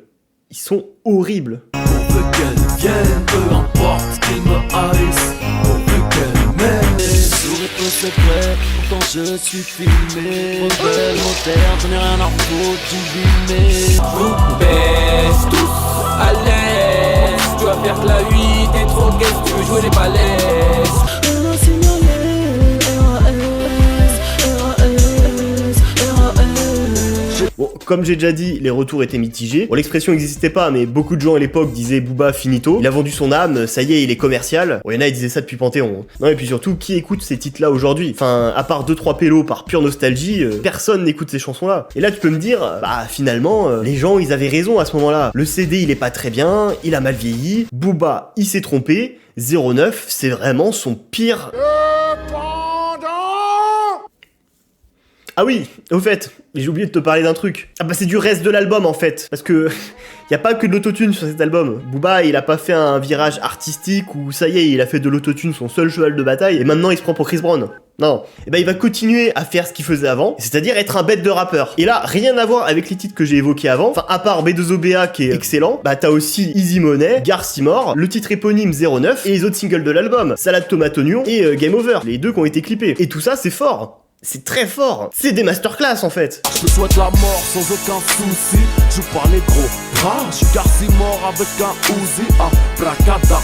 Ils sont horribles. On veut qu'elle vienne, peu importe ce qu'il me haïsse. On veut qu'elle m'aime. Sourire peu secret, pourtant je suis filmé. Rebelle, moderne, j'en ai rien à foutre du bimé. Vous baisse tous à l'aise. Tu vas faire de la 8, t'es trop gay, tu veux jouer les balaises. Bon, comme j'ai déjà dit, les retours étaient mitigés. Bon, l'expression n'existait pas, mais beaucoup de gens à l'époque disaient Booba finito. Il a vendu son âme, ça y est, il est commercial. Bon, il y en a, ils disaient ça depuis Panthéon. Non, et puis surtout, qui écoute ces titres-là aujourd'hui? Enfin, à part 2-3 pélos par pure nostalgie, personne n'écoute ces chansons-là. Et là, tu peux me dire, bah finalement, les gens, ils avaient raison à ce moment-là. Le CD, il est pas très bien, il a mal vieilli. Booba, il s'est trompé. 09, c'est vraiment son pire. Ah oui, au fait, j'ai oublié de te parler d'un truc. Ah bah c'est du reste de l'album en fait, parce que y a pas que de l'autotune sur cet album. Booba, il a pas fait un virage artistique où ça y est, il a fait de l'autotune son seul cheval de bataille et maintenant il se prend pour Chris Brown. Non, et bah il va continuer à faire ce qu'il faisait avant, c'est-à-dire être un bête de rappeur. Et là, rien à voir avec les titres que j'ai évoqués avant. Enfin, à part B2OBA qui est excellent, bah t'as aussi Easy Money, Garcimore, le titre éponyme 09 et les autres singles de l'album, Salade Tomate Oignon et Game Over, les deux qui ont été clippés. Et tout ça, c'est fort. C'est très fort. C'est des masterclass en fait. Je te souhaite la mort sans aucun souci. Je parle gros bras. Je suis Garcimore avec un Uzi. Bracadabra.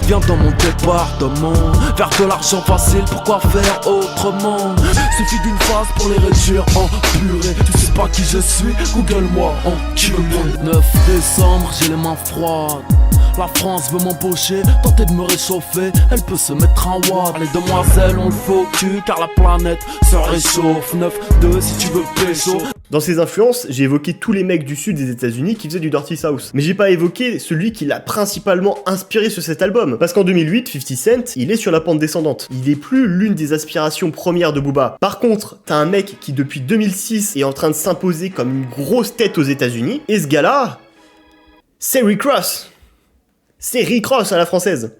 Viens dans mon département. Faire de l'argent facile, pourquoi faire autrement? Suffit d'une phrase pour les réduire en purée. Tu sais pas qui je suis, Google-moi en curé. 9 décembre, j'ai les mains froides. La France veut m'embaucher, tenter de me réchauffer. Elle peut se mettre en watt. Les demoiselles ont le faux cul car la planète se réchauffe. 9-2 si tu veux pécho. Dans ses influences, j'ai évoqué tous les mecs du sud des États-Unis qui faisaient du Dirty South. Mais j'ai pas évoqué celui qui l'a principalement inspiré sur cet album. Parce qu'en 2008, 50 Cent, il est sur la pente descendante. Il est plus l'une des aspirations premières de Booba. Par contre, t'as un mec qui depuis 2006 est en train de s'imposer comme une grosse tête aux États-Unis. Et ce gars-là, c'est Rick Ross. C'est Rick Ross à la française.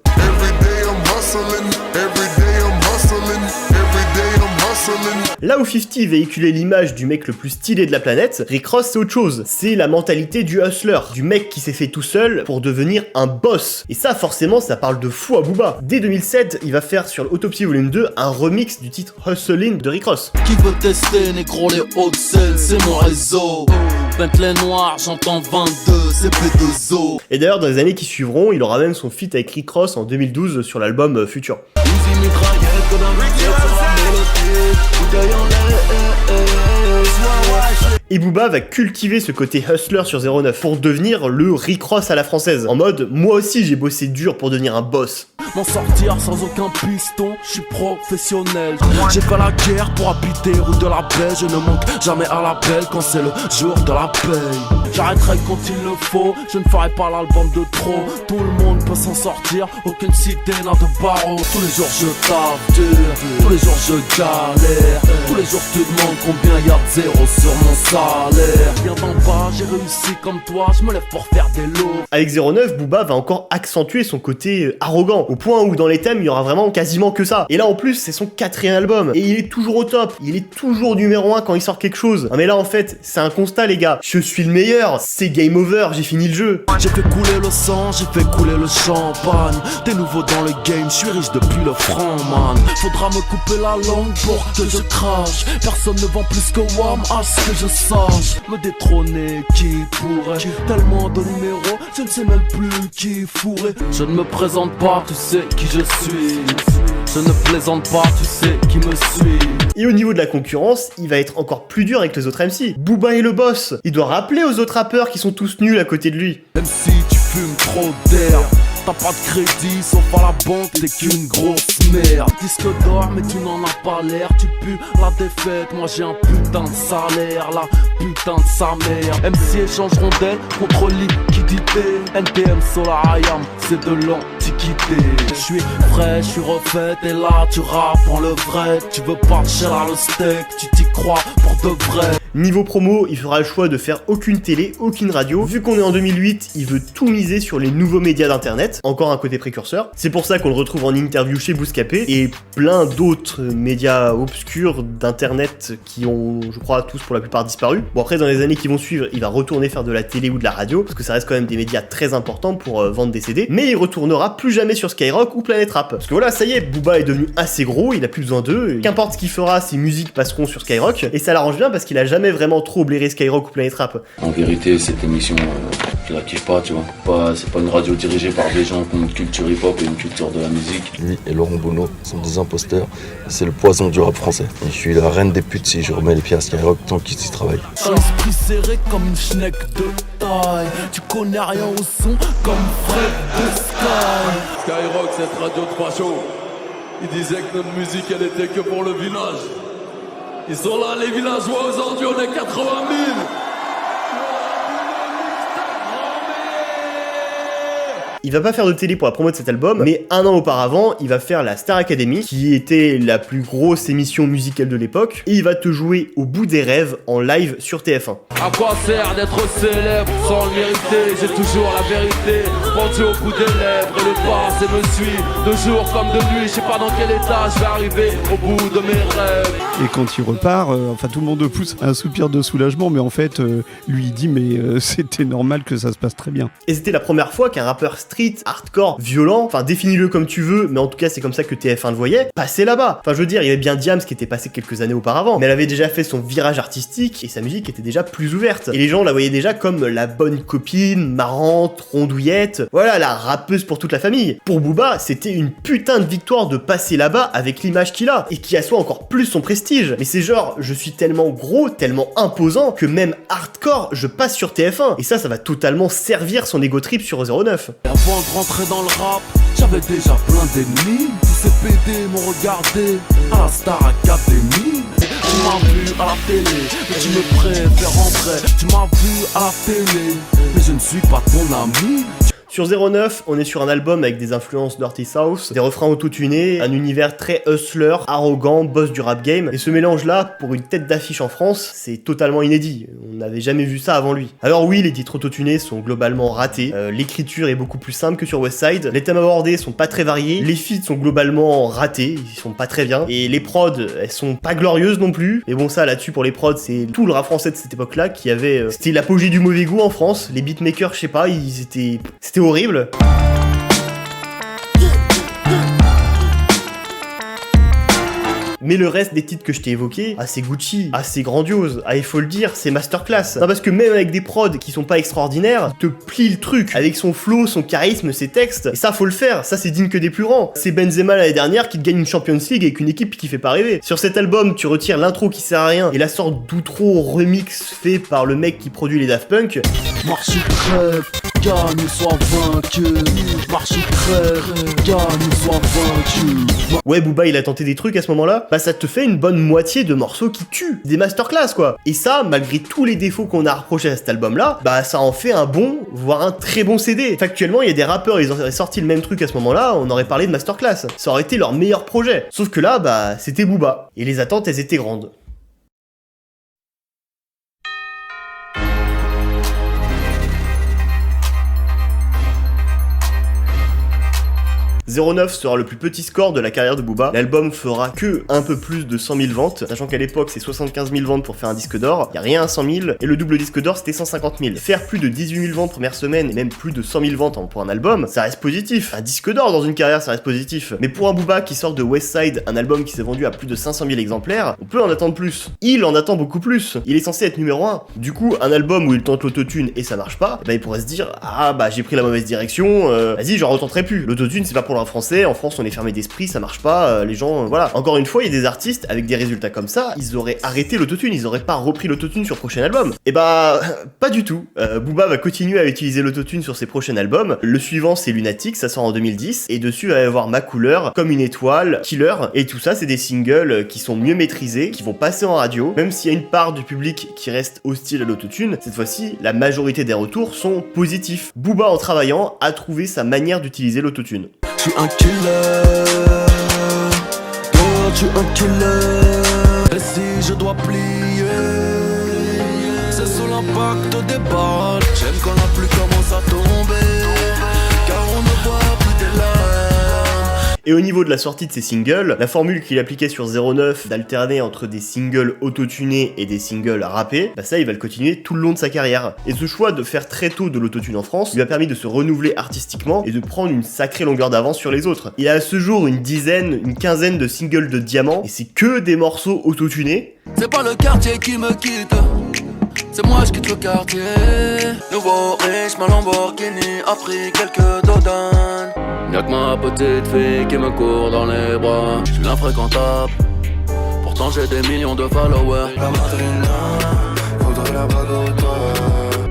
Là où 50 véhiculait l'image du mec le plus stylé de la planète, Rick Ross c'est autre chose. C'est la mentalité du hustler, du mec qui s'est fait tout seul pour devenir un boss. Et ça forcément ça parle de fou à Booba. Dès 2007, il va faire sur l'Autopsie Volume 2 un remix du titre Hustlin' de Rick Ross. Qui veut tester, négro, les hautes scènes, c'est mon réseau. Bentley noir, j'entends 22, c'est P2O. Et d'ailleurs dans les années qui suivront, il aura même son feat avec Rick Ross en 2012 sur l'album Future. Et Booba va cultiver ce côté hustler sur 09 pour devenir le Rick Ross à la française. En mode, moi aussi j'ai bossé dur pour devenir un boss. M'en sortir sans aucun piston, je suis professionnel. J'ai fait la guerre pour habiter rue de la paix. Je ne manque jamais à l'appel quand c'est le jour de la paye. J'arrêterai quand il le faut, je ne ferai pas l'album de trop. Tout le monde peut s'en sortir, aucune cité n'a de barreaux. Tous les jours je tape, dur. Tous les jours je galère, tous les jours tu demandes combien y'a de zéro sur mon salaire. Bien d'en bas, j'ai réussi comme toi, je me lève pour faire des lots. Avec 09, Booba va encore accentuer son côté arrogant, au point où dans les thèmes il y aura vraiment quasiment que ça. Et là en plus c'est son 4e album, et il est toujours au top, il est toujours numéro 1 quand il sort quelque chose. Non mais là en fait, c'est un constat les gars, je suis le meilleur, c'est game over, j'ai fini le jeu. J'ai fait couler le sang, j'ai fait couler le champagne. T'es nouveau dans le game, je suis riche depuis le franc man. Faudra me couper la langue pour que je crache. Personne ne vend plus que Wham, à ce que je sache. Me détrôner, qui pourrait? Tellement de numéros, je ne sais même plus qui fourrer. Je ne me présente pas, tu sais qui je suis. Je ne plaisante pas, tu sais qui me suit. Et au niveau de la concurrence, il va être encore plus dur avec les autres MC. Booba est le boss, il doit rappeler aux autres rappeurs qui sont tous nuls à côté de lui. Même si tu fumes trop d'air, t'as pas de crédit, sauf à la banque, t'es qu'une grosse merde. Disque d'or, mais tu n'en as pas l'air. Tu pues la défaite, moi j'ai un putain de salaire. La putain de sa mère. MC échangeront d'elle contre liquidité. NTM Solar IAM, c'est de l'antiquité. Je suis frais, je suis refait, et là tu rappes en le vrai. Tu veux pas cher le steak, tu t'y crois pour de vrai. Niveau promo, il fera le choix de faire aucune télé, aucune radio. Vu qu'on est en 2008, il veut tout miser sur les nouveaux médias d'internet. Encore un côté précurseur. C'est pour ça qu'on le retrouve en interview chez Bouscapé et plein d'autres médias obscurs d'internet qui ont, je crois, tous pour la plupart disparu. Bon après, dans les années qui vont suivre, il va retourner faire de la télé ou de la radio, parce que ça reste quand même des médias très importants pour vendre des CD. Mais il retournera plus jamais sur Skyrock ou Planet Rap. Parce que voilà, ça y est, Booba est devenu assez gros, il a plus besoin d'eux. Qu'importe ce qu'il fera, ses musiques passeront sur Skyrock. Et ça l'arrange bien parce qu'il a jamais vraiment trop bléré Skyrock ou Planet Rap. En vérité, cette émission, je la kiffe pas, tu vois. C'est pas une radio dirigée par des gens qui ont une culture hip-hop et une culture de la musique. Lui et Laurent Bono sont des imposteurs. C'est le poison du rap français. Et je suis la reine des putes si je remets les pieds à Skyrock tant qu'ils y travaillent. Un esprit serré comme une schneck de taille. Tu connais rien au son comme Fred de Sky. Skyrock, cette radio de facho. Ils disaient que notre musique elle était que pour le village. Ils sont là les villageois, aujourd'hui on est 80 000. Il va pas faire de télé pour la promo de cet album, mais un an auparavant, il va faire la Star Academy, qui était la plus grosse émission musicale de l'époque, et il va te jouer au bout des rêves en live sur TF1. À quoi sert d'être célèbre sans le mériter? J'ai toujours la vérité pendue au bout des lèvres, et le passé me suit de jour comme de nuit. Je sais pas dans quel état je vais arriver au bout de mes rêves. Et quand il repart, enfin tout le monde pousse un soupir de soulagement, mais en fait, lui il dit mais c'était normal que ça se passe très bien. Et c'était la première fois qu'un rappeur street, hardcore, violent, enfin définis-le comme tu veux, mais en tout cas c'est comme ça que TF1 le voyait, passait là-bas. Enfin je veux dire, il y avait bien Diams qui était passé quelques années auparavant, mais elle avait déjà fait son virage artistique et sa musique était déjà plus ouverte. Et les gens la voyaient déjà comme la bonne copine, marrante, rondouillette, voilà la rappeuse pour toute la famille. Pour Booba, c'était une putain de victoire de passer là-bas avec l'image qu'il a, et qui assoit encore plus son prestige. Mais c'est genre, je suis tellement gros, tellement imposant, que même hardcore, je passe sur TF1. Et ça va totalement servir son ego trip sur 09. Avant de rentrer dans le rap, j'avais déjà plein d'ennemis. Tous ces PD m'ont regardé à la Star Academy. Tu m'as vu à la télé, mais tu me préfères en vrai. Tu m'as vu à la télé, mais je ne suis pas ton ami. Sur 09, on est sur un album avec des influences North et South, des refrains autotunés, un univers très hustler, arrogant, boss du rap game, et ce mélange-là, pour une tête d'affiche en France, c'est totalement inédit. On n'avait jamais vu ça avant lui. Alors oui, les titres autotunés sont globalement ratés, l'écriture est beaucoup plus simple que sur Westside, les thèmes abordés sont pas très variés, les feats sont globalement ratés, ils sont pas très bien, et les prods, elles sont pas glorieuses non plus, et bon ça là-dessus pour les prods, c'est tout le rap français de cette époque-là qui avait... c'était l'apogée du mauvais goût en France, les beatmakers, je sais pas, c'était horrible. Mais le reste des titres que je t'ai évoqués, c'est Gucci, c'est grandiose, il faut le dire, c'est masterclass. Non, parce que même avec des prods qui sont pas extraordinaires, il te plie le truc, avec son flow, son charisme, ses textes, et ça faut le faire, ça c'est digne que des plus grands. C'est Benzema l'année dernière qui te gagne une Champions League avec une équipe qui fait pas rêver. Sur cet album, tu retires l'intro qui sert à rien, et la sorte d'outro remix fait par le mec qui produit les Daft Punk. Moi je suis crêpe. gagne ou sois vaincu. Marche ou crève, gagne ou sois vaincu. Ouais, Booba il a tenté des trucs à ce moment-là, bah ça te fait une bonne moitié de morceaux qui tuent, des masterclass quoi. Et ça, malgré tous les défauts qu'on a reprochés à cet album-là, bah ça en fait un bon, voire un très bon CD. Factuellement, il y a des rappeurs, ils auraient sorti le même truc à ce moment-là, on aurait parlé de masterclass. Ça aurait été leur meilleur projet. Sauf que là, bah c'était Booba. Et les attentes, elles étaient grandes. « 09 sera le plus petit score de la carrière de Booba. L'album fera que un peu plus de 100 000 ventes, sachant qu'à l'époque c'est 75 000 ventes pour faire un disque d'or, y a rien à 100 000, et le double disque d'or c'était 150 000. Faire plus de 18 000 ventes première semaine, et même plus de 100 000 ventes pour un album, ça reste positif. Un disque d'or dans une carrière, ça reste positif. Mais pour un Booba qui sort de Westside, un album qui s'est vendu à plus de 500 000 exemplaires, on peut en attendre plus. Il en attend beaucoup plus. Il est censé être numéro 1. Du coup, un album où il tente l'autotune et ça marche pas, bah il pourrait se dire, ah bah j'ai pris la mauvaise direction, vas-y j'en retenterai plus. L'autotune c'est pas pour le rap français, en France on est fermé d'esprit, ça marche pas, les gens, voilà. Encore une fois, il y a des artistes avec des résultats comme ça, ils auraient arrêté l'autotune, ils auraient pas repris l'autotune sur le prochain album. Et bah, pas du tout. Booba va continuer à utiliser l'autotune sur ses prochains albums. Le suivant c'est Lunatic, ça sort en 2010, et dessus il va y avoir Ma Couleur, Comme une étoile, Killer, et tout ça c'est des singles qui sont mieux maîtrisés, qui vont passer en radio, même s'il y a une part du public qui reste hostile à l'autotune, cette fois-ci, la majorité des retours sont positifs. Booba en travaillant a trouvé sa manière d'utiliser l'autotune. Je suis un killer, toi tu es un killer. Et si je dois plier, c'est sous l'impact des balles. J'aime quand la pluie commence à tomber, car on ne voit plus des larmes. Et au niveau de la sortie de ces singles, la formule qu'il appliquait sur 09 d'alterner entre des singles autotunés et des singles rappés, bah ça il va le continuer tout le long de sa carrière. Et ce choix de faire très tôt de l'autotune en France lui a permis de se renouveler artistiquement et de prendre une sacrée longueur d'avance sur les autres. Il a à ce jour une quinzaine de singles de diamants et c'est que des morceaux autotunés. C'est pas le quartier qui me quitte, c'est moi je quitte le quartier. Nouveau riche, ma Lamborghini a pris quelques dodanes. Y'a que ma petite fille qui me court dans les bras. J'suis l'infréquentable, pourtant j'ai des millions de followers. La madrina, faudrait la bague au doigt.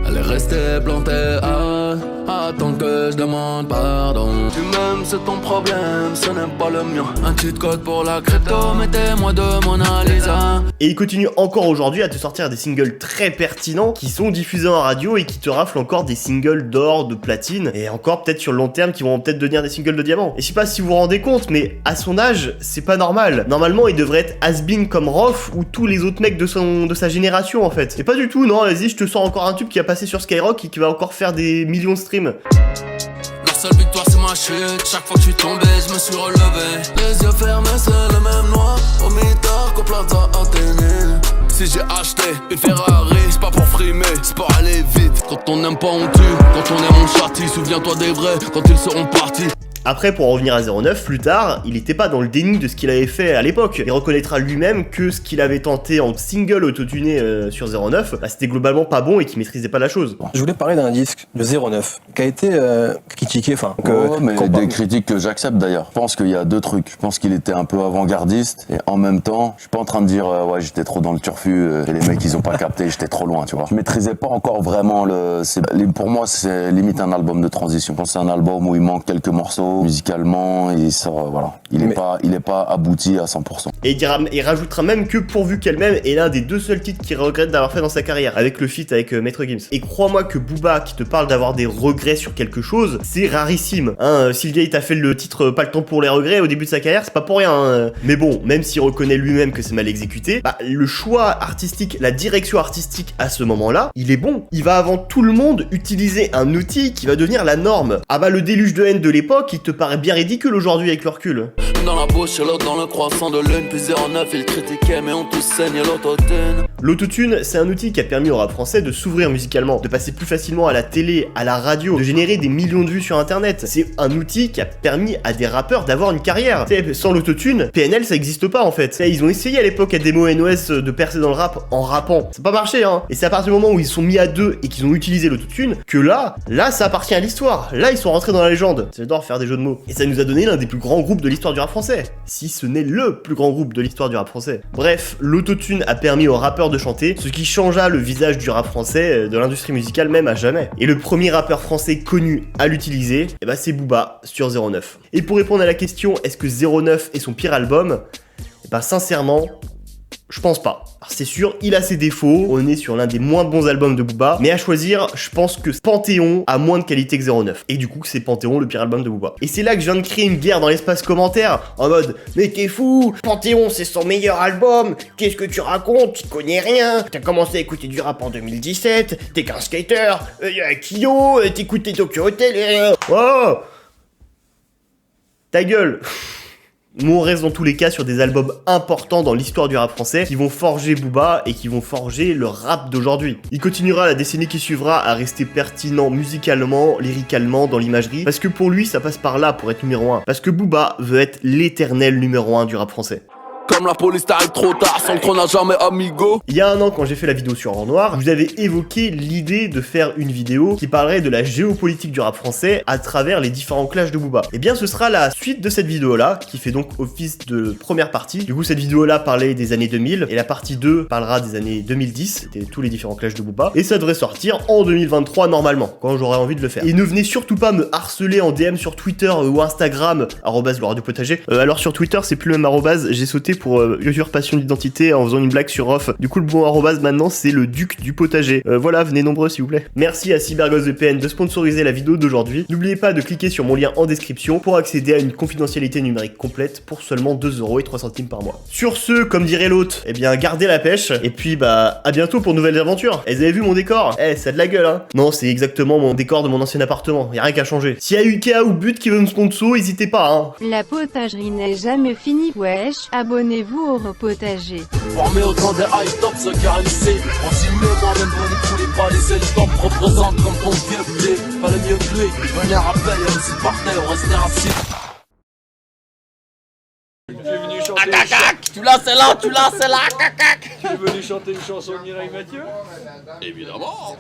Elle est restée plantée à attendre que je demande pardon. Tu m'aimes, c'est ton problème, ce n'est pas le mien. Un cheat code pour la crypto, mettez-moi de Mona Lisa. Et il continue encore aujourd'hui à te sortir des singles très pertinents qui sont diffusés en radio et qui te raflent encore des singles d'or, de platine, et encore peut-être sur le long terme qui vont peut-être devenir des singles de diamant. Et je sais pas si vous vous rendez compte, mais à son âge, c'est pas normal. Normalement, il devrait être has-been comme Rof ou tous les autres mecs de sa génération en fait. Et pas du tout, non, vas-y, je te sors encore un tube qui a passé sur Skyrock et qui va encore faire des millions de streams. Leur seule victoire c'est ma chute. Chaque fois que je suis tombé, je me suis relevé. Les yeux fermés, c'est le même noir. Au mitard qu'au Plaza Athénée. Si j'ai acheté une Ferrari, c'est pas pour frimer, c'est pour aller vite. Quand on n'aime pas on tue, quand on aime on châtie. Souviens-toi des vrais, quand ils seront partis. Après, pour en revenir à 09, plus tard, il était pas dans le déni de ce qu'il avait fait à l'époque. Il reconnaîtra lui-même que ce qu'il avait tenté en single autotuné sur 09, bah, c'était globalement pas bon et qu'il maîtrisait pas la chose. Je voulais parler d'un disque, le 09, qui a été critiqué, enfin... mais des critiques que j'accepte d'ailleurs. Je pense qu'il y a deux trucs. Je pense qu'il était un peu avant-gardiste et en même temps, je suis pas en train de dire ouais j'étais trop dans le turfu et les mecs ils ont pas capté, j'étais trop loin, tu vois. Je maîtrisais pas encore vraiment pour moi c'est limite un album de transition. Je pense que c'est un album où il manque quelques morceaux musicalement et ça voilà. Il est pas abouti à 100%. Et il rajoutera même que Pourvu qu'elle m'aime est l'un des deux seuls titres qu'il regrette d'avoir fait dans sa carrière, avec le feat avec Maître Gims. Et crois-moi que Booba qui te parle d'avoir des regrets sur quelque chose, c'est rarissime. Hein, si le gars il t'a fait le titre Pas le temps pour les regrets au début de sa carrière, c'est pas pour rien. Hein. Mais bon, même s'il reconnaît lui-même que c'est mal exécuté, bah le choix artistique, la direction artistique à ce moment-là, il est bon. Il va avant tout le monde utiliser un outil qui va devenir la norme. Ah bah le déluge de haine de l'époque, il te paraît bien ridicule aujourd'hui avec le recul. Dans la bouche et l'autre dans le croissant de lune. Puis 09 il critiquait mais on tous saigne l'autotune. L'autotune, c'est un outil qui a permis au rap français de s'ouvrir musicalement, de passer plus facilement à la télé, à la radio, de générer des millions de vues sur internet. C'est un outil qui a permis à des rappeurs d'avoir une carrière. T'sais, sans l'autotune, PNL ça existe pas en fait. T'sais, ils ont essayé à l'époque à Demo NOS de percer dans le rap en rappant. Ça n'a pas marché hein. Et c'est à partir du moment où ils se sont mis à deux et qu'ils ont utilisé l'autotune que là ça appartient à l'histoire. Là ils sont rentrés dans la légende. J'adore faire des jeux de mots. Et ça nous a donné l'un des plus grands groupes de l'histoire du rap français. Si ce n'est le plus grand groupe de l'histoire du rap français. Bref, l'autotune a permis aux rappeurs de chanter, ce qui changea le visage du rap français, de l'industrie musicale même à jamais. Et le premier rappeur français connu à l'utiliser, eh ben c'est Booba sur 09. Et pour répondre à la question, est-ce que 09 est son pire album? Eh ben sincèrement, je pense pas. Alors c'est sûr, il a ses défauts, on est sur l'un des moins bons albums de Booba, mais à choisir, je pense que Panthéon a moins de qualité que 09. Et du coup, c'est Panthéon le pire album de Booba. Et c'est là que je viens de créer une guerre dans l'espace commentaire, en mode « Mais t'es fou, Panthéon c'est son meilleur album, qu'est-ce que tu racontes, tu connais rien, t'as commencé à écouter du rap en 2017, t'es qu'un skater, Kyo, t'écoutes Tokyo Hotel et rien. Oh ! Ta gueule. Nous on reste dans tous les cas sur des albums importants dans l'histoire du rap français qui vont forger Booba et qui vont forger le rap d'aujourd'hui. Il continuera la décennie qui suivra à rester pertinent musicalement, lyricalement, dans l'imagerie, parce que pour lui ça passe par là pour être numéro 1. Parce que Booba veut être l'éternel numéro 1 du rap français. Comme la police t'arrive trop tard, sans qu'on n'a jamais amigo. Il y a un an, quand j'ai fait la vidéo sur Or Noir, je vous avais évoqué l'idée de faire une vidéo qui parlerait de la géopolitique du rap français à travers les différents clashs de Booba. Et bien ce sera la suite de cette vidéo-là, qui fait donc office de première partie. Du coup, cette vidéo-là parlait des années 2000, et la partie 2 parlera des années 2010, c'était tous les différents clashs de Booba. Et ça devrait sortir en 2023 normalement, quand j'aurai envie de le faire. Et ne venez surtout pas me harceler en DM sur Twitter ou Instagram, @LeRadioPotager. Alors sur Twitter, c'est plus le même arrobase, j'ai sauté pour usurpation d'identité en faisant une blague sur off. Du coup, le bon arrobase maintenant, c'est le duc du potager. Voilà, venez nombreux s'il vous plaît. Merci à CyberGhostVPN de sponsoriser la vidéo d'aujourd'hui. N'oubliez pas de cliquer sur mon lien en description pour accéder à une confidentialité numérique complète pour seulement 2,03€ par mois. Sur ce, comme dirait l'autre, eh bien, gardez la pêche. Et puis, bah, à bientôt pour de nouvelles aventures. Et vous avez vu mon décor? Ça a de la gueule, hein. Non, c'est exactement mon décor de mon ancien appartement. Y a rien qu'à changer. S'il y a Ikea ou But qui veut me sponsor, n'hésitez pas, hein. La potagerie n'est jamais finie, wesh. Abonnez-vous au repotager. Formé au temps des high top, ce car ici on s'y met, moi-même venu tous les balisés. Le top représente comme ton vieux blé. Pas le mieux que lui, venez rappel, et aussi partait, on restait assis. Tu l'as, c'est là, tu l'as, c'est là, cacac. Tu es venu chanter une chanson de Mireille Mathieu? Évidemment.